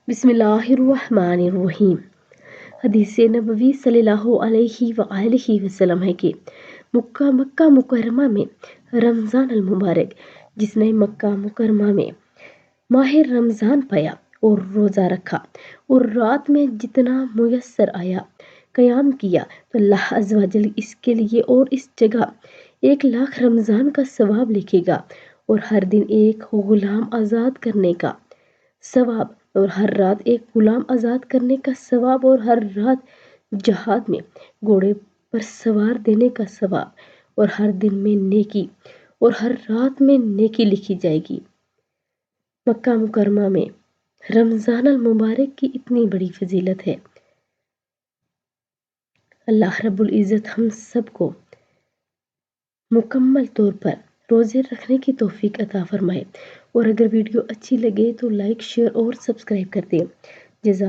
बिस्मिल्लाहिर्रहमानिर्रहीम। हदीस नबवी सल्लल्लाहु अलैहि वआलिहि वसल्लम है कि मक्का मुकरमा में रमज़ान अल मुबारक, जिसने मक्का मुकरमा में माह रमज़ान पाया और रोज़ा रखा और रात में जितना मुयस्सर आया क़याम किया, तो अल्लाह अज़्ज़ व जल इसके लिए और इस जगह 1,00,000 रमज़ान का सवाब लिखेगा और हर दिन एक गुलाम आज़ाद करने का सवाब और हर रात एक गुलाम आज़ाद करने का सवाब और हर रात जहाद में घोड़े पर सवार देने का सवाब और हर दिन में नेकी और हर रात में नेकी लिखी जाएगी। मक्का मुकरमा में रमज़ान अल मुबारक की इतनी बड़ी फजीलत है। अल्लाह रब्बुल इज़्ज़त हम सबको मुकम्मल तौर पर रोज़े रखने की तौफीक अता फरमाए। और अगर वीडियो अच्छी लगे तो लाइक, शेयर और सब्सक्राइब कर दें। जज़ाक